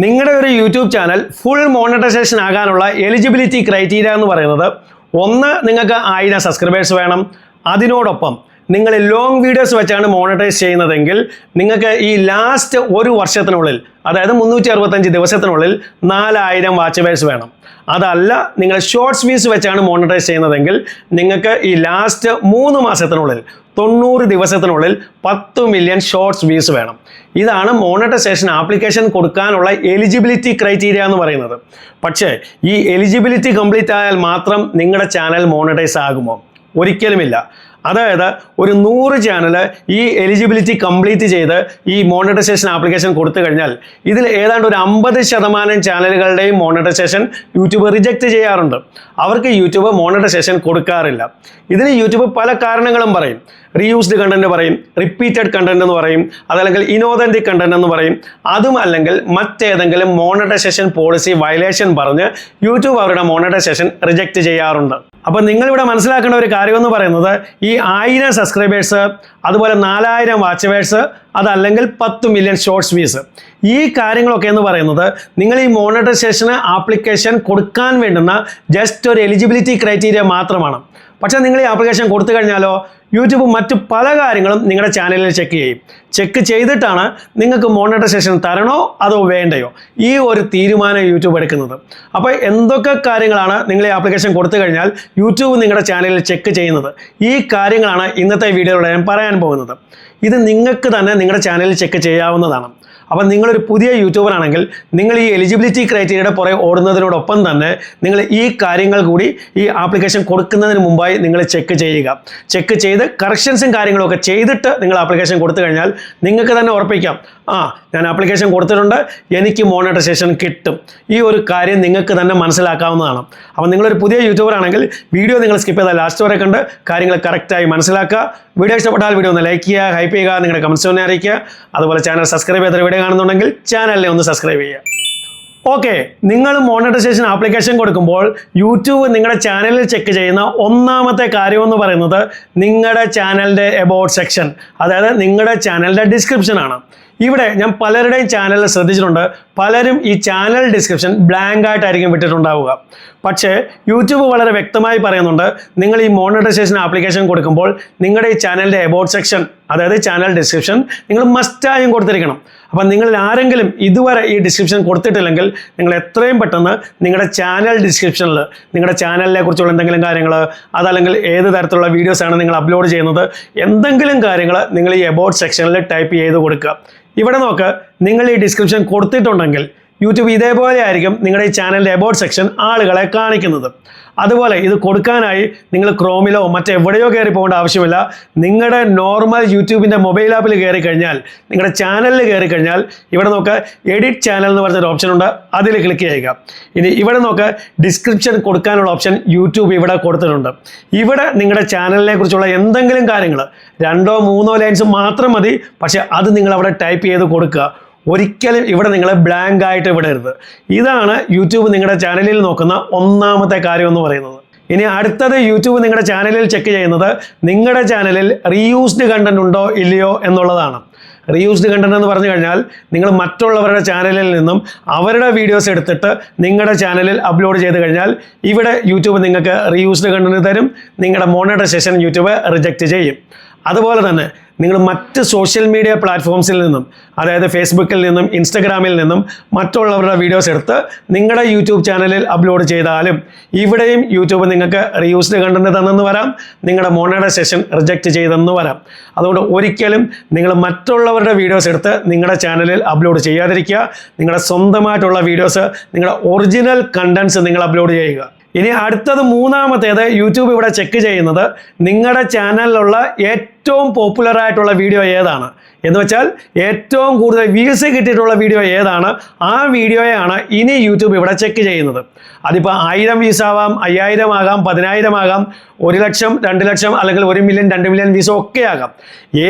നിങ്ങളുടെ ഒരു YouTube channel full monetisation ആകാനുള്ള എലിജിബിലിറ്റി ക്രൈറ്റീരിയ എന്ന് പറയുന്നത് ഒന്ന്, നിങ്ങൾക്ക് 1000 സബ്സ്ക്രൈബേഴ്സ് വേണം. അതിനോടൊപ്പം നിങ്ങൾ ലോങ് വീഡിയോസ് വെച്ചാണ് മോണിറ്റൈസ് ചെയ്യുന്നതെങ്കിൽ നിങ്ങൾക്ക് ഈ ലാസ്റ്റ് ഒരു വർഷത്തിനുള്ളിൽ, അതായത് 365 ദിവസത്തിനുള്ളിൽ 4000 വാച്ചവേഴ്സ് വേണം. അതല്ല നിങ്ങൾ ഷോർട്സ് വ്യൂസ് വെച്ചാണ് മോണിറ്റൈസ് ചെയ്യുന്നതെങ്കിൽ നിങ്ങൾക്ക് ഈ ലാസ്റ്റ് 3 മാസത്തിനുള്ളിൽ 90 ദിവസത്തിനുള്ളിൽ 10 മില്യൺ ഷോർട്സ് വ്യൂസ് വേണം. ഇതാണ് മോണിറ്റൈസേഷൻ ആപ്ലിക്കേഷൻ കൊടുക്കാനുള്ള എലിജിബിലിറ്റി ക്രൈറ്റീരിയ എന്ന് പറയുന്നത്. പക്ഷേ ഈ എലിജിബിലിറ്റി കംപ്ലീറ്റ് ആയാൽ മാത്രം നിങ്ങളുടെ ചാനൽ മോണിറ്റൈസ് ആകുമോ? ഒരിക്കലുമില്ല. അതായത് ഒരു 100 ചാനൽ ഈ എലിജിബിലിറ്റി കംപ്ലീറ്റ് ചെയ്ത് ഈ മോണിറ്റൈസേഷൻ ആപ്ലിക്കേഷൻ കൊടുത്തു കഴിഞ്ഞാൽ ഇതിൽ ഏതാണ്ട് ഒരു 50% ചാനലുകളുടെയും മോണിറ്റൈസേഷൻ യൂട്യൂബ് റിജക്റ്റ് ചെയ്യാറുണ്ട്. അവർക്ക് യൂട്യൂബ് മോണിറ്റൈസേഷൻ കൊടുക്കാറില്ല. ഇതിന് യൂട്യൂബ് പല കാരണങ്ങളും പറയും. റീയൂസ്ഡ് കണ്ടന്റ് പറയും, റിപ്പീറ്റഡ് കണ്ടന്റ് എന്ന് പറയും, അതല്ലെങ്കിൽ ഇനോതന്റിക് കണ്ടന്റ് എന്ന് പറയും. അതും അല്ലെങ്കിൽ മറ്റേതെങ്കിലും മോണിറ്റൈസേഷൻ പോളിസി വയലേഷൻ പറഞ്ഞ് യൂട്യൂബ് അവരുടെ മോണിറ്റൈസേഷൻ റിജക്റ്റ് ചെയ്യാറുണ്ട്. അപ്പോൾ നിങ്ങളിവിടെ മനസ്സിലാക്കേണ്ട ഒരു കാര്യമെന്ന് പറയുന്നത് ഈ 1000 സബ്സ്ക്രൈബേഴ്സ്, അതുപോലെ 4000 വാച്ചവേഴ്സ്, അതല്ലെങ്കിൽ 10 മില്യൺ ഷോർട്സ് വ്യൂസ്, ഈ കാര്യങ്ങളൊക്കെ എന്ന് പറയുന്നത് നിങ്ങൾ ഈ മോണിറ്റൈസേഷന് ആപ്ലിക്കേഷൻ കൊടുക്കാൻ വേണ്ടുന്ന ജസ്റ്റ് ഒരു എലിജിബിലിറ്റി ക്രൈറ്റീരിയ മാത്രമാണ്. പക്ഷേ നിങ്ങൾ ഈ ആപ്ലിക്കേഷൻ കൊടുത്തു കഴിഞ്ഞാലോ യൂട്യൂബ് മറ്റു പല കാര്യങ്ങളും നിങ്ങളുടെ ചാനലിൽ ചെക്ക് ചെയ്യും. ചെക്ക് ചെയ്തിട്ടാണ് നിങ്ങൾക്ക് മോണിറ്റൈസേഷൻ തരണോ അതോ വേണ്ടയോ ഈ ഒരു തീരുമാനം യൂട്യൂബ് എടുക്കുന്നത്. അപ്പോൾ എന്തൊക്കെ കാര്യങ്ങളാണ് നിങ്ങൾ ഈ ആപ്ലിക്കേഷൻ കൊടുത്തു കഴിഞ്ഞാൽ യൂട്യൂബ് നിങ്ങളുടെ ചാനലിൽ ചെക്ക് ചെയ്യുന്നത്, ഈ കാര്യങ്ങളാണ് ഇന്നത്തെ വീഡിയോയിലൂടെ ഞാൻ പറയാൻ പോകുന്നത്. ഇത് നിങ്ങൾക്ക് തന്നെ നിങ്ങളുടെ ചാനലിൽ ചെക്ക് ചെയ്യാവുന്നതാണ്. അപ്പം നിങ്ങളൊരു പുതിയ യൂട്യൂബർ ആണെങ്കിൽ നിങ്ങൾ ഈ എലിജിബിലിറ്റി ക്രൈറ്റീരിയയുടെ പുറകെ ഓടുന്നതിനോടൊപ്പം തന്നെ നിങ്ങൾ ഈ കാര്യങ്ങൾ കൂടി ഈ ആപ്ലിക്കേഷൻ കൊടുക്കുന്നതിന് മുമ്പായി നിങ്ങൾ ചെക്ക് ചെയ്യുക. ചെക്ക് ചെയ്ത് കറക്ഷൻസും കാര്യങ്ങളൊക്കെ ചെയ്തിട്ട് നിങ്ങൾ ആപ്ലിക്കേഷൻ കൊടുത്തു കഴിഞ്ഞാൽ നിങ്ങൾക്ക് തന്നെ ഉറപ്പിക്കാം, ഞാൻ ആപ്ലിക്കേഷൻ കൊടുത്തിട്ടുണ്ട്, എനിക്ക് മോണിറ്റൈസേഷൻ കിട്ടും. ഈ ഒരു കാര്യം നിങ്ങൾക്ക് തന്നെ മനസ്സിലാക്കാവുന്നതാണ്. അപ്പോൾ നിങ്ങളൊരു പുതിയ യൂട്യൂബർ ആണെങ്കിൽ വീഡിയോ നിങ്ങൾ സ്കിപ്പ് ചെയ്താൽ ലാസ്റ്റ് വരെ കണ്ട് കാര്യങ്ങൾ കറക്റ്റായി മനസ്സിലാക്കുക. വീഡിയോ ഇഷ്ടപ്പെട്ടാൽ വീഡിയോ ഒന്ന് ലൈക്ക് ചെയ്യുക, ഹൈപ്പ് ചെയ്യുക, നിങ്ങളുടെ കമൻസ് ഒന്ന് അറിയിക്കുക. അതുപോലെ ചാനൽ സബ്സ്ക്രൈബ് ചെയ്ത വീഡിയോ കാണുന്നുണ്ടെങ്കിൽ ചാനലിനെ ഒന്ന് സബ്സ്ക്രൈബ് ചെയ്യുക. ഓക്കെ, നിങ്ങൾ മോണിറ്റൈസേഷൻ ആപ്ലിക്കേഷൻ കൊടുക്കുമ്പോൾ യൂട്യൂബ് നിങ്ങളുടെ ചാനലിൽ ചെക്ക് ചെയ്യുന്ന ഒന്നാമത്തെ കാര്യമെന്ന് പറയുന്നത് നിങ്ങളുടെ ചാനലിൻ്റെ എബൌട്ട് സെക്ഷൻ, അതായത് നിങ്ങളുടെ ചാനലിൻ്റെ ഡിസ്ക്രിപ്ഷനാണ്. ഇവിടെ ഞാൻ പലരുടെയും ചാനലിൽ ശ്രദ്ധിച്ചിട്ടുണ്ട്, പലരും ഈ ചാനൽ ഡിസ്ക്രിപ്ഷൻ ബ്ലാങ്ക് ആയിട്ടായിരിക്കും വിട്ടിട്ടുണ്ടാവുക. പക്ഷേ യൂട്യൂബ് വളരെ വ്യക്തമായി പറയുന്നുണ്ട്, നിങ്ങൾ ഈ മോണിറ്റൈസേഷൻ ആപ്ലിക്കേഷൻ കൊടുക്കുമ്പോൾ നിങ്ങളുടെ ഈ ചാനലിൻ്റെ എബൌട്ട് സെക്ഷൻ, അതായത് ചാനൽ ഡിസ്ക്രിപ്ഷൻ നിങ്ങൾ മസ്റ്റായും കൊടുത്തിരിക്കണം. അപ്പം നിങ്ങളിൽ ആരെങ്കിലും ഇതുവരെ ഈ ഡിസ്ക്രിപ്ഷൻ കൊടുത്തിട്ടില്ലെങ്കിൽ നിങ്ങൾ എത്രയും പെട്ടെന്ന് നിങ്ങളുടെ ചാനൽ ഡിസ്ക്രിപ്ഷനിൽ നിങ്ങളുടെ ചാനലിനെ കുറിച്ചുള്ള എന്തെങ്കിലും കാര്യങ്ങൾ, അതല്ലെങ്കിൽ ഏത് തരത്തിലുള്ള വീഡിയോസാണ് നിങ്ങൾ അപ്ലോഡ് ചെയ്യുന്നത്, എന്തെങ്കിലും കാര്യങ്ങൾ നിങ്ങൾ ഈ എബൌട്ട് സെക്ഷനിൽ ടൈപ്പ് ചെയ്ത് കൊടുക്കുക. ഇവിടെ നോക്ക്, നിങ്ങൾ ഈ ഡിസ്ക്രിപ്ഷൻ കൊടുത്തിട്ടുണ്ടെങ്കിൽ യൂട്യൂബ് ഇതേപോലെ ആയിരിക്കും നിങ്ങളുടെ ഈ ചാനലിൻ്റെ എബൌട്ട് സെക്ഷൻ ആളുകളെ കാണിക്കുന്നത്. അതുപോലെ ഇത് കൊടുക്കാനായി നിങ്ങൾ ക്രോമിലോ മറ്റെവിടെയോ കയറി പോകേണ്ട ആവശ്യമില്ല. നിങ്ങളുടെ നോർമൽ യൂട്യൂബിൻ്റെ മൊബൈൽ ആപ്പിൽ കയറി കഴിഞ്ഞാൽ, നിങ്ങളുടെ ചാനലിൽ കയറി കഴിഞ്ഞാൽ ഇവിടെ നോക്ക് എഡിറ്റ് ചാനൽ എന്ന് പറഞ്ഞൊരു ഓപ്ഷൻ ഉണ്ട്, അതിൽ ക്ലിക്ക് ചെയ്യുക. ഇനി ഇവിടെ നോക്ക് ഡിസ്ക്രിപ്ഷൻ കൊടുക്കാനുള്ള ഓപ്ഷൻ യൂട്യൂബ് ഇവിടെ കൊടുത്തിട്ടുണ്ട്. ഇവിടെ നിങ്ങളുടെ ചാനലിനെ കുറിച്ചുള്ള എന്തെങ്കിലും കാര്യങ്ങൾ 2-3 ലൈൻസ് മാത്രം മതി, പക്ഷേ അത് നിങ്ങൾ അവിടെ ടൈപ്പ് ചെയ്ത് കൊടുക്കുക. ഒരിക്കലും ഇവിടെ നിങ്ങൾ ബ്ലാങ്ക് ആയിട്ട് വിടരുത്. ഇതാണ് യൂട്യൂബ് നിങ്ങളുടെ ചാനലിൽ നോക്കുന്ന ഒന്നാമത്തെ കാര്യം എന്ന് പറയുന്നത്. ഇനി അടുത്തത് യൂട്യൂബ് നിങ്ങളുടെ ചാനലിൽ ചെക്ക് ചെയ്യുന്നത് നിങ്ങളുടെ ചാനലിൽ റീയൂസ്ഡ് കണ്ടന്റ് ഉണ്ടോ ഇല്ലയോ എന്നുള്ളതാണ്. റീയൂസ്ഡ് കണ്ടന്റ് എന്ന് പറഞ്ഞു കഴിഞ്ഞാൽ നിങ്ങൾ മറ്റുള്ളവരുടെ ചാനലിൽ നിന്നും അവരുടെ വീഡിയോസ് എടുത്തിട്ട് നിങ്ങളുടെ ചാനലിൽ അപ്ലോഡ് ചെയ്ത് കഴിഞ്ഞാൽ ഇവിടെ യൂട്യൂബ് നിങ്ങൾക്ക് റീയൂസ്ഡ് കണ്ടന്റ് തരും, നിങ്ങളുടെ മോണിറ്റൈസേഷൻ യൂട്യൂബ് റിജക്റ്റ് ചെയ്യും. അതുപോലെ തന്നെ നിങ്ങൾ മറ്റ് സോഷ്യൽ മീഡിയ പ്ലാറ്റ്ഫോംസിൽ നിന്നും, അതായത് ഫേസ്ബുക്കിൽ നിന്നും ഇൻസ്റ്റഗ്രാമിൽ നിന്നും മറ്റുള്ളവരുടെ വീഡിയോസ് എടുത്ത് നിങ്ങളുടെ യൂട്യൂബ് ചാനലിൽ അപ്ലോഡ് ചെയ്താലും ഇവിടെയും യൂട്യൂബ് നിങ്ങൾക്ക് റീയൂസ്ഡ് കണ്ടന്റ് തന്നെന്ന് വരാം, നിങ്ങളുടെ മോണിറ്റൈസേഷൻ റിജക്റ്റ് ചെയ്തെന്ന് വരാം. അതുകൊണ്ട് ഒരിക്കലും നിങ്ങൾ മറ്റുള്ളവരുടെ വീഡിയോസ് എടുത്ത് നിങ്ങളുടെ ചാനലിൽ അപ്ലോഡ് ചെയ്യാതിരിക്കുക. നിങ്ങളുടെ സ്വന്തമായിട്ടുള്ള വീഡിയോസ്, നിങ്ങളുടെ ഒറിജിനൽ കണ്ടൻസ് നിങ്ങൾ അപ്ലോഡ് ചെയ്യുക. ഇനി അടുത്തത് മൂന്നാമത്തേത് യൂട്യൂബ് ഇവിടെ ചെക്ക് ചെയ്യുന്നത് നിങ്ങളുടെ ചാനലിലുള്ള ഏറ്റവും പോപ്പുലർ ആയിട്ടുള്ള വീഡിയോ ഏതാണ് എന്ന് വെച്ചാൽ ഏറ്റവും കൂടുതൽ വ്യൂസ് കിട്ടിയിട്ടുള്ള വീഡിയോ ഏതാണ്, ആ വീഡിയോയാണ് ഇനി യൂട്യൂബ് ഇവിടെ ചെക്ക് ചെയ്യുന്നത്. അതിപ്പോൾ 1000 വ്യൂസ് ആവാം, 5000 ആകാം, 10000 ആകാം, 1 ലക്ഷം, 2 ലക്ഷം, അല്ലെങ്കിൽ 1 മില്യൺ, 2 മില്യൺ വ്യൂസ് ഒക്കെ ആകാം.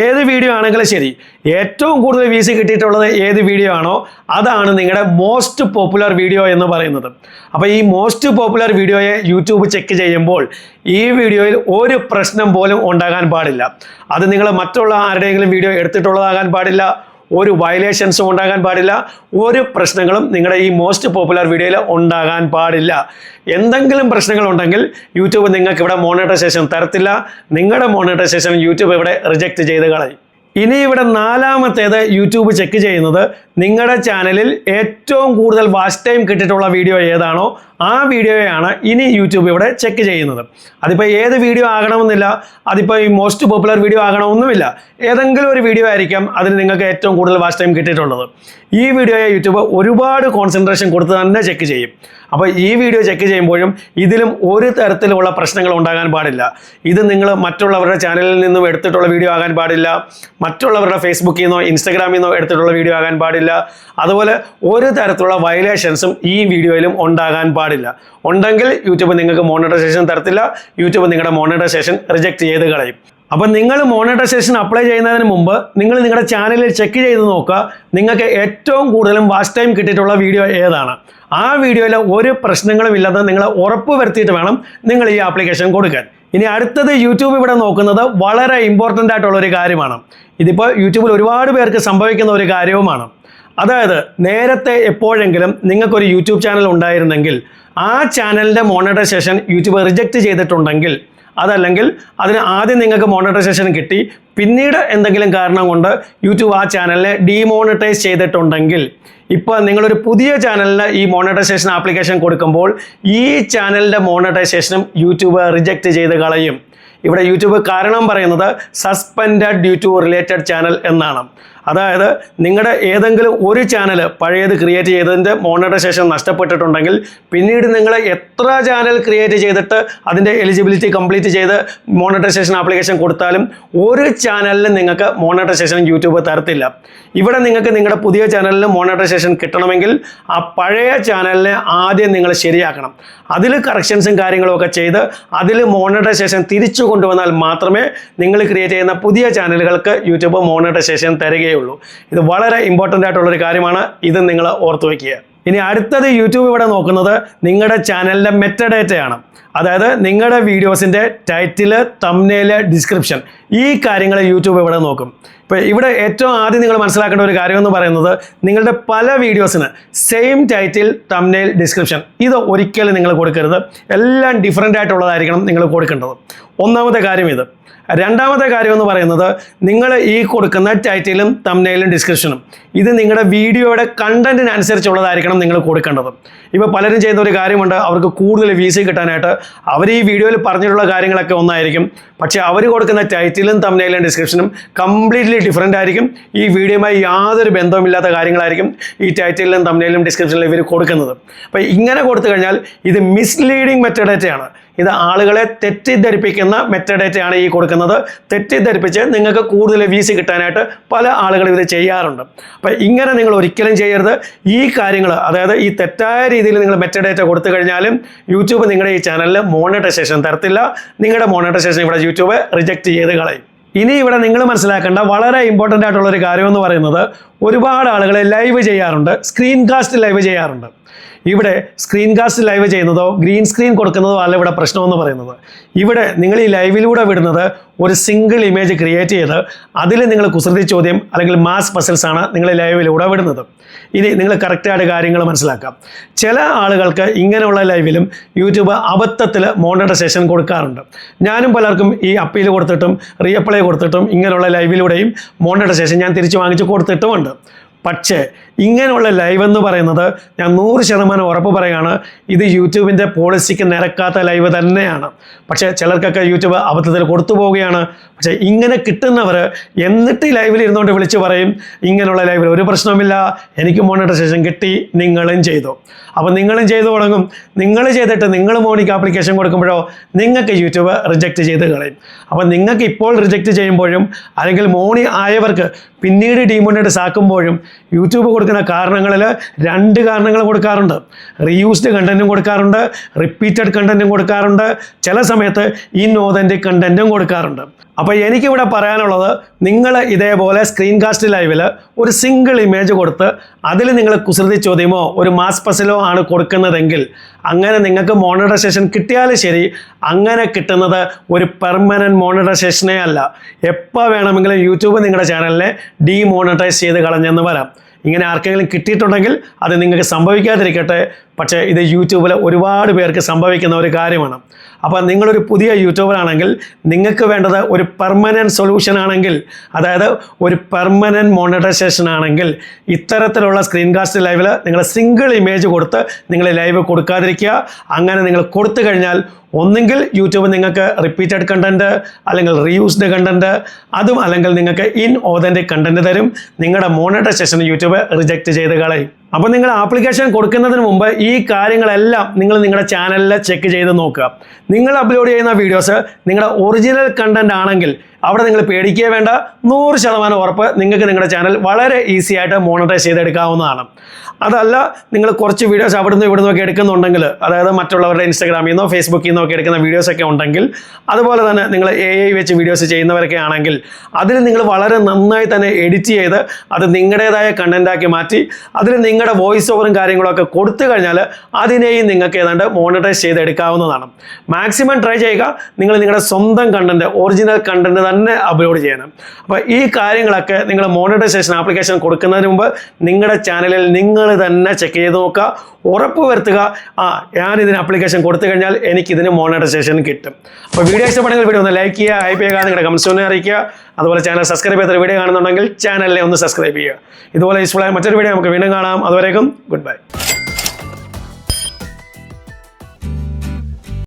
ഏത് വീഡിയോ ആണെങ്കിലും ശരി, ഏറ്റവും കൂടുതൽ വ്യൂസ് കിട്ടിയിട്ടുള്ളത് ഏത് വീഡിയോ ആണോ അതാണ് നിങ്ങളുടെ മോസ്റ്റ് പോപ്പുലർ വീഡിയോ എന്ന് പറയുന്നത്. അപ്പോൾ ഈ മോസ്റ്റ് പോപ്പുലർ വീഡിയോയെ യൂട്യൂബ് ചെക്ക് ചെയ്യുമ്പോൾ ഈ വീഡിയോയിൽ ഒരു പ്രശ്നം പോലും ഉണ്ടാകാൻ പാടില്ല. അത് നിങ്ങൾ മറ്റുള്ള ആരുടെയെങ്കിലും വീഡിയോ എടുത്തിട്ടുള്ളതാകാൻ പാടില്ല, ഒരു വയലേഷൻസും ഉണ്ടാകാൻ പാടില്ല, ഒരു പ്രശ്നങ്ങളും നിങ്ങളുടെ ഈ മോസ്റ്റ് പോപ്പുലർ വീഡിയോയിൽ ഉണ്ടാകാൻ പാടില്ല. എന്തെങ്കിലും പ്രശ്നങ്ങളുണ്ടെങ്കിൽ യൂട്യൂബ് നിങ്ങൾക്ക് ഇവിടെ മോണിറ്റൈസേഷൻ തരത്തില്ല. നിങ്ങളുടെ മോണിറ്റൈസേഷൻ യൂട്യൂബ് ഇവിടെ റിജക്റ്റ് ചെയ്ത് കളയും. ഇനി ഇവിടെ നാലാമത്തേത് യൂട്യൂബ് ചെക്ക് ചെയ്യുന്നത് നിങ്ങളുടെ ചാനലിൽ ഏറ്റവും കൂടുതൽ വാച്ച് ടൈം കിട്ടിയിട്ടുള്ള വീഡിയോ ഏതാണോ ആ വീഡിയോയാണ് ഇനി യൂട്യൂബ് ഇവിടെ ചെക്ക് ചെയ്യുന്നത്. അതിപ്പോൾ ഏത് വീഡിയോ ആകണമെന്നില്ല, അതിപ്പോൾ ഈ മോസ്റ്റ് പോപ്പുലർ വീഡിയോ ആകണമെന്നുമില്ല. ഏതെങ്കിലും ഒരു വീഡിയോ ആയിരിക്കാം അതിന് നിങ്ങൾക്ക് ഏറ്റവും കൂടുതൽ വാച്ച് ടൈം കിട്ടിയിട്ടുള്ളത്. ഈ വീഡിയോയെ യൂട്യൂബ് ഒരുപാട് കോൺസെൻട്രേഷൻ കൊടുത്ത് തന്നെ ചെക്ക് ചെയ്യും. അപ്പോൾ ഈ വീഡിയോ ചെക്ക് ചെയ്യുമ്പോഴും ഇതിലും ഒരു തരത്തിലുള്ള പ്രശ്നങ്ങൾ ഉണ്ടാകാൻ പാടില്ല. ഇത് നിങ്ങൾ മറ്റുള്ളവരുടെ ചാനലിൽ നിന്നും എടുത്തിട്ടുള്ള വീഡിയോ ആകാൻ പാടില്ല, മറ്റുള്ളവരുടെ ഫേസ്ബുക്കിൽ നിന്നോ ഇൻസ്റ്റഗ്രാമിൽ നിന്നോ എടുത്തിട്ടുള്ള വീഡിയോ ആകാൻ പാടില്ല. അതുപോലെ ഒരു തരത്തിലുള്ള വയലേഷൻസും ഈ വീഡിയോയിലും ഉണ്ടാകാൻ പാടില്ല. ഉണ്ടെങ്കിൽ യൂട്യൂബ് നിങ്ങൾക്ക് മോണിറ്റൈസേഷൻ തരത്തില്ല. യൂട്യൂബ് നിങ്ങളുടെ മോണിറ്റൈസേഷൻ റിജക്റ്റ് ചെയ്ത് കളയും. അപ്പം നിങ്ങൾ മോണിറ്റൈസേഷൻ അപ്ലൈ ചെയ്യുന്നതിന് മുമ്പ് നിങ്ങൾ നിങ്ങളുടെ ചാനലിൽ ചെക്ക് ചെയ്ത് നോക്കുക നിങ്ങൾക്ക് ഏറ്റവും കൂടുതലും വാച്ച് ടൈം കിട്ടിയിട്ടുള്ള വീഡിയോ ഏതാണ്. ആ വീഡിയോയിൽ ഒരു പ്രശ്നങ്ങളും ഇല്ലെന്ന് നിങ്ങൾ ഉറപ്പ് വരുത്തിയിട്ട് വേണം നിങ്ങൾ ഈ ആപ്ലിക്കേഷൻ കൊടുക്കാൻ. ഇനി അടുത്തത് യൂട്യൂബ് ഇവിടെ നോക്കുന്നത് വളരെ ഇമ്പോർട്ടൻ്റ് ആയിട്ടുള്ളൊരു കാര്യമാണ്. ഇതിപ്പോൾ യൂട്യൂബിൽ ഒരുപാട് പേർക്ക് സംഭവിക്കുന്ന ഒരു കാര്യവുമാണ്. അതായത് നേരത്തെ എപ്പോഴെങ്കിലും നിങ്ങൾക്കൊരു യൂട്യൂബ് ചാനൽ ഉണ്ടായിരുന്നെങ്കിൽ ആ ചാനലിൻ്റെ മോണിറ്റൈസേഷൻ യൂട്യൂബ് റിജക്റ്റ് ചെയ്തിട്ടുണ്ടെങ്കിൽ, അതല്ലെങ്കിൽ അതിന് ആദ്യം നിങ്ങൾക്ക് മോണിറ്റൈസേഷൻ കിട്ടി പിന്നീട് എന്തെങ്കിലും കാരണം കൊണ്ട് യൂട്യൂബ് ആ ചാനലിനെ ഡീമോണിറ്റൈസ് ചെയ്തിട്ടുണ്ടെങ്കിൽ, ഇപ്പോൾ നിങ്ങളൊരു പുതിയ ചാനലിന് ഈ മോണിറ്റൈസേഷൻ ആപ്ലിക്കേഷൻ കൊടുക്കുമ്പോൾ ഈ ചാനലിൻ്റെ മോണിറ്റൈസേഷനും യൂട്യൂബ് റിജക്റ്റ് ചെയ്ത് കളയും. ഇവിടെ യൂട്യൂബ് കാരണം പറയുന്നത് suspended due to related channel എന്നാണ്. അതായത് നിങ്ങളുടെ ഏതെങ്കിലും ഒരു ചാനൽ പഴയത് ക്രിയേറ്റ് ചെയ്തതിൻ്റെ മോണിറ്റൈസേഷൻ നഷ്ടപ്പെട്ടിട്ടുണ്ടെങ്കിൽ പിന്നീട് നിങ്ങൾ എത്ര ചാനൽ ക്രിയേറ്റ് ചെയ്തിട്ട് അതിൻ്റെ എലിജിബിലിറ്റി കംപ്ലീറ്റ് ചെയ്ത് മോണിറ്റൈസേഷൻ ആപ്ലിക്കേഷൻ കൊടുത്താലും ഒരു ചാനലിന് നിങ്ങൾക്ക് മോണിറ്റൈസേഷൻ യൂട്യൂബ് തരത്തില്ല. ഇവിടെ നിങ്ങൾക്ക് നിങ്ങളുടെ പുതിയ ചാനലിന് മോണിറ്റൈസേഷൻ കിട്ടണമെങ്കിൽ ആ പഴയ ചാനലിനെ ആദ്യം നിങ്ങൾ ശരിയാക്കണം. അതിൽ കറക്ഷൻസും കാര്യങ്ങളും ഒക്കെ ചെയ്ത് അതിൽ മോണിറ്റൈസേഷൻ തിരിച്ചു കൊണ്ടുവന്നാൽ മാത്രമേ നിങ്ങൾ ക്രിയേറ്റ് ചെയ്യുന്ന പുതിയ ചാനലുകൾക്ക് യൂട്യൂബ് മോണിറ്റൈസേഷൻ തരികയുള്ളൂ. ഇത് വളരെ ഇമ്പോർട്ടൻ്റ് ആയിട്ടുള്ളൊരു കാര്യമാണ്. ഇത് നിങ്ങൾ ഓർത്തു വയ്ക്കുക. ഇനി അടുത്തത് യൂട്യൂബ് ഇവിടെ നോക്കുന്നത് നിങ്ങളുടെ ചാനലിൻ്റെ മെറ്റഡേറ്റയാണ്. അതായത് നിങ്ങളുടെ വീഡിയോസിൻ്റെ ടൈറ്റില്, തംബ്നെയില്, ഡിസ്ക്രിപ്ഷൻ, ഈ കാര്യങ്ങൾ യൂട്യൂബ് ഇവിടെ നോക്കും. ഇപ്പോൾ ഇവിടെ ഏറ്റവും ആദ്യം നിങ്ങൾ മനസ്സിലാക്കേണ്ട ഒരു കാര്യം എന്ന് പറയുന്നത് നിങ്ങളുടെ പല വീഡിയോസിന് സെയിം ടൈറ്റിൽ, തംബ്നെയിൽ, ഡിസ്ക്രിപ്ഷൻ ഇത് ഒരിക്കലും നിങ്ങൾ കൊടുക്കരുത്. എല്ലാം ഡിഫറൻ്റ് ആയിട്ടുള്ളതായിരിക്കണം നിങ്ങൾ കൊടുക്കേണ്ടത്. ഒന്നാമത്തെ കാര്യം ഇത്. രണ്ടാമത്തെ കാര്യം എന്ന് പറയുന്നത് നിങ്ങൾ ഈ കൊടുക്കുന്ന ടൈറ്റിലും തംബ്നെയിലും ഡിസ്ക്രിപ്ഷനും ഇത് നിങ്ങളുടെ വീഡിയോയുടെ കണ്ടന്റിനനുസരിച്ചുള്ളതായിരിക്കണം നിങ്ങൾ കൊടുക്കേണ്ടത്. ഇപ്പോൾ പലരും ചെയ്യുന്ന ഒരു കാര്യമുണ്ട്, അവർക്ക് കൂടുതൽ VC കിട്ടാനായിട്ട് അവർ ഈ വീഡിയോയിൽ പറഞ്ഞിട്ടുള്ള കാര്യങ്ങളൊക്കെ ഒന്നായിരിക്കും, പക്ഷേ അവർ കൊടുക്കുന്ന ടൈറ്റിലും തംബ്നെയിലും ഡിസ്ക്രിപ്ഷനും കംപ്ലീറ്റ്ലി ഡിഫറൻ്റ് ആയിരിക്കും. ഈ വീഡിയോയുമായി യാതൊരു ബന്ധവുമില്ലാത്ത കാര്യങ്ങളായിരിക്കും ഈ ടൈറ്റിലും തംബ്നെയിലും ഡിസ്ക്രിപ്ഷനിലും ഇവർ കൊടുക്കുന്നത്. അപ്പോൾ ഇങ്ങനെ കൊടുത്തു കഴിഞ്ഞാൽ ഇത് മിസ്ലീഡിങ് മെറ്റഡേറ്റയാണ്. ഇത് ആളുകളെ തെറ്റിദ്ധരിപ്പിക്കുന്ന മെറ്റഡേറ്റയാണ് ഈ കൊടുക്കുന്നത്. തെറ്റിദ്ധരിപ്പിച്ച് നിങ്ങൾക്ക് കൂടുതൽ VC കിട്ടാനായിട്ട് പല ആളുകളും ഇത് ചെയ്യാറുണ്ട്. അപ്പോൾ ഇങ്ങനെ നിങ്ങൾ ഒരിക്കലും ചെയ്യരുത്. ഈ കാര്യങ്ങൾ, അതായത് ഈ തെറ്റായ രീതിയിൽ നിങ്ങൾ മെറ്റഡേറ്റ കൊടുത്തു കഴിഞ്ഞാലും യൂട്യൂബ് നിങ്ങളുടെ ഈ ചാനലിൽ മോണിറ്റൈസേഷൻ തരത്തില്ല. നിങ്ങളുടെ മോണിറ്റൈസേഷൻ ഇവിടെ യൂട്യൂബ് റിജക്റ്റ് ചെയ്ത് കളയും. ഇനി ഇവിടെ നിങ്ങൾ മനസ്സിലാക്കേണ്ട വളരെ ഇമ്പോർട്ടൻ്റ് ആയിട്ടുള്ളൊരു കാര്യം എന്ന് പറയുന്നത് ഒരുപാട് ആളുകൾ ലൈവ് ചെയ്യാറുണ്ട്, സ്ക്രീൻ കാസ്റ്റ് ലൈവ് ചെയ്യാറുണ്ട്. ഇവിടെ സ്ക്രീൻ കാസ്റ്റ് ലൈവ് ചെയ്യുന്നതോ ഗ്രീൻ സ്ക്രീൻ കൊടുക്കുന്നതോ അല്ല ഇവിടെ പ്രശ്നമെന്ന് പറയുന്നത്. ഇവിടെ നിങ്ങൾ ഈ ലൈവിലൂടെ വിടുന്നത് ഒരു സിംഗിൾ ഇമേജ് ക്രിയേറ്റ് ചെയ്ത് അതിൽ നിങ്ങൾ കുസൃതി ചോദ്യം അല്ലെങ്കിൽ മാസ് പസിൽസ് ആണ് നിങ്ങൾ ലൈവിലൂടെ വിടുന്നത്. ഇനി നിങ്ങൾ കറക്റ്റായിട്ട് കാര്യങ്ങൾ മനസ്സിലാക്കാം. ചില ആളുകൾക്ക് ഇങ്ങനെയുള്ള ലൈവിലും യൂട്യൂബ് അബദ്ധത്തിൽ മോണിറ്റൈസേഷൻ കൊടുക്കാറുണ്ട്. ഞാനും പലർക്കും ഈ അപ്പീൽ കൊടുത്തിട്ടും റീഅപ്ലൈ കൊടുത്തിട്ടും ഇങ്ങനെയുള്ള ലൈവിലൂടെയും മോണിറ്റൈസേഷൻ ഞാൻ തിരിച്ചു വാങ്ങിച്ച് കൊടുത്തിട്ടുമുണ്ട്. പക്ഷേ ഇങ്ങനെയുള്ള ലൈവ് എന്ന് പറയുന്നത് ഞാൻ 100% ഉറപ്പ് പറയുകയാണ്, ഇത് യൂട്യൂബിൻ്റെ പോളിസിക്ക് നിരക്കാത്ത ലൈവ് തന്നെയാണ്. പക്ഷേ ചിലർക്കൊക്കെ യൂട്യൂബ് അബദ്ധത്തിൽ കൊടുത്തു പോവുകയാണ്. പക്ഷേ ഇങ്ങനെ കിട്ടുന്നവർ എന്നിട്ട് ഈ ലൈവിൽ ഇരുന്നുകൊണ്ട് വിളിച്ച് പറയും ഇങ്ങനെയുള്ള ലൈവിൽ ഒരു പ്രശ്നവുമില്ല, എനിക്ക് മോണിറ്റൈസേഷൻ കിട്ടി, നിങ്ങളും ചെയ്തു. അപ്പോൾ നിങ്ങളും ചെയ്തു തുടങ്ങും. നിങ്ങൾ ചെയ്തിട്ട് നിങ്ങൾ മോണിക്ക് ആപ്ലിക്കേഷൻ കൊടുക്കുമ്പോഴോ നിങ്ങൾക്ക് യൂട്യൂബ് റിജക്റ്റ് ചെയ്ത് കളയും. അപ്പോൾ നിങ്ങൾക്ക് ഇപ്പോൾ റിജക്റ്റ് ചെയ്യുമ്പോഴും അല്ലെങ്കിൽ മോണി ആയവർക്ക് പിന്നീട് ഡീമോണിറ്റൈസ് ആക്കുമ്പോഴും യൂട്യൂബ് കൊടുക്കുന്ന കാരണങ്ങളിൽ 2 കാരണങ്ങൾ കൊടുക്കാറുണ്ട്. റീയൂസ്ഡ് കണ്ടൻറ്റും കൊടുക്കാറുണ്ട്, റിപ്പീറ്റഡ് കണ്ടൻറ്റും കൊടുക്കാറുണ്ട്, ചില സമയത്ത് ഇൻഓതൻറ്റിക് കണ്ടൻറ്റും കൊടുക്കാറുണ്ട്. അപ്പോൾ എനിക്കിവിടെ പറയാനുള്ളത്, നിങ്ങൾ ഇതേപോലെ സ്ക്രീൻ കാസ്റ്റ് ലൈവിൽ ഒരു സിംഗിൾ ഇമേജ് കൊടുത്ത് അതിൽ നിങ്ങൾ കുസൃതി ചോദ്യമോ ഒരു മാസ് പസിലോ ആണ് കൊടുക്കുന്നതെങ്കിൽ അങ്ങനെ നിങ്ങൾക്ക് മോണിറ്റൈസേഷൻ കിട്ടിയാലും ശരി, അങ്ങനെ കിട്ടുന്നത് ഒരു പെർമനൻറ്റ് മോണിറ്റൈസേഷനേ അല്ല. എപ്പോൾ വേണമെങ്കിലും യൂട്യൂബ് നിങ്ങളുടെ ചാനലിനെ ഡീമോണിറ്റൈസ് ചെയ്ത് കളഞ്ഞെന്ന് വരാം. ഇങ്ങനെ ആർക്കെങ്കിലും കിട്ടിയിട്ടുണ്ടെങ്കിൽ അത് നിങ്ങൾക്ക് സംഭവിക്കാതിരിക്കട്ടെ. പക്ഷേ ഇത് യൂട്യൂബിൽ ഒരുപാട് പേർക്ക് സംഭവിക്കുന്ന ഒരു കാര്യമാണ്. അപ്പോൾ നിങ്ങളൊരു പുതിയ യൂട്യൂബറാണെങ്കിൽ നിങ്ങൾക്ക് വേണ്ടത് ഒരു പെർമനൻറ്റ് സൊല്യൂഷൻ ആണെങ്കിൽ, അതായത് ഒരു പെർമനൻറ്റ് മോണിറ്റൈസേഷൻ ആണെങ്കിൽ, ഇത്തരത്തിലുള്ള സ്ക്രീൻ കാസ്റ്റ് ലൈവിൽ നിങ്ങൾ സിംഗിൾ ഇമേജ് കൊടുത്ത് നിങ്ങൾ ലൈവ് കൊടുക്കാതിരിക്കുക. അങ്ങനെ നിങ്ങൾ കൊടുത്തു കഴിഞ്ഞാൽ ഒന്നുകിൽ യൂട്യൂബ് നിങ്ങൾക്ക് റിപ്പീറ്റഡ് കണ്ടൻറ്റ് അല്ലെങ്കിൽ റീയൂസ്ഡ് കണ്ടൻറ്റ്, അതും അല്ലെങ്കിൽ നിങ്ങൾക്ക് ഇൻഓതൻറ്റിക് കണ്ടൻറ്റ് തരും. നിങ്ങളുടെ മോണിറ്റൈസേഷൻ യൂട്യൂബ് റിജക്റ്റ് ചെയ്ത് കളയും. അപ്പോൾ നിങ്ങൾ ആപ്ലിക്കേഷൻ കൊടുക്കുന്നതിന് മുമ്പ് ഈ കാര്യങ്ങളെല്ലാം നിങ്ങൾ നിങ്ങളുടെ ചാനലിൽ ചെക്ക് ചെയ്ത് നോക്കുക. നിങ്ങൾ അപ്ലോഡ് ചെയ്യുന്ന വീഡിയോസ് നിങ്ങളുടെ ഒറിജിനൽ കണ്ടൻറ്റ് ആണെങ്കിൽ അവിടെ നിങ്ങൾ പേടിക്കുക വേണ്ട. 100% ഉറപ്പ് നിങ്ങൾക്ക് നിങ്ങളുടെ ചാനൽ വളരെ ഈസി ആയിട്ട് മോണിറ്റൈസ് ചെയ്തെടുക്കാവുന്നതാണ്. അതല്ല, നിങ്ങൾ കുറച്ച് വീഡിയോസ് അവിടുന്ന് ഇവിടുന്ന് ഒക്കെ എടുക്കുന്നുണ്ടെങ്കിൽ, അതായത് മറ്റുള്ളവരുടെ ഇൻസ്റ്റാഗ്രാമിൽ നിന്നോ ഫേസ്ബുക്കിൽ നിന്നോ ഒക്കെ എടുക്കുന്ന വീഡിയോസൊക്കെ ഉണ്ടെങ്കിൽ, അതുപോലെ തന്നെ നിങ്ങൾ AI വെച്ച് വീഡിയോസ് ചെയ്യുന്നവരൊക്കെ ആണെങ്കിൽ അതിൽ നിങ്ങൾ വളരെ നന്നായി തന്നെ എഡിറ്റ് ചെയ്ത് അത് നിങ്ങളുടേതായ കണ്ടൻറ്റാക്കി മാറ്റി അതിൽ നിങ്ങളുടെ വോയിസ് ഓവറും കാര്യങ്ങളൊക്കെ കൊടുത്തു കഴിഞ്ഞാൽ അതിനെയും നിങ്ങൾക്ക് ഏതാണ്ട് മോണിറ്റൈസ് ചെയ്തെടുക്കാവുന്നതാണ്. മാക്സിമം ട്രൈ ചെയ്യുക നിങ്ങൾ നിങ്ങളുടെ സ്വന്തം കണ്ടൻറ്റ്, ഒറിജിനൽ കണ്ടൻറ്റ് തന്നെ അപ്ലോഡ് ചെയ്യണം. അപ്പോൾ ഈ കാര്യങ്ങളൊക്കെ നിങ്ങൾ മോണിറ്റൈസേഷൻ ആപ്ലിക്കേഷൻ കൊടുക്കുന്നതിന് മുമ്പ് നിങ്ങളുടെ ചാനലിൽ നിങ്ങൾ തന്നെ ചെക്ക് ചെയ്ത് നോക്കുക. ഉറപ്പ് വരുത്തുക, ഞാനിതിന് ആപ്ലിക്കേഷൻ കൊടുത്തു കഴിഞ്ഞാൽ എനിക്കിതിന് മോണിറ്റൈസേഷൻ കിട്ടും. അപ്പോൾ വീഡിയോ ഇഷ്ടപ്പെടുമെങ്കിൽ വീഡിയോ ഒന്ന് ലൈക്ക് ചെയ്യുക, ഹൈപ്പ് ചെയ്യുക, നിങ്ങളുടെ കമൻസ് ഒന്ന് അറിയിക്കുക. അതുപോലെ ചാനൽ സബ്സ്ക്രൈബ് ചെയ്ത വീഡിയോ കാണുന്നുണ്ടെങ്കിൽ ചാനലിനെ ഒന്ന് സബ്സ്ക്രൈബ് ചെയ്യുക. ഇതുപോലെ യൂസ്ഫുൾ ആയ മറ്റൊരു വീഡിയോ നമുക്ക് വീണ്ടും കാണാം. അതുവരേക്കും ഗുഡ് ബൈ.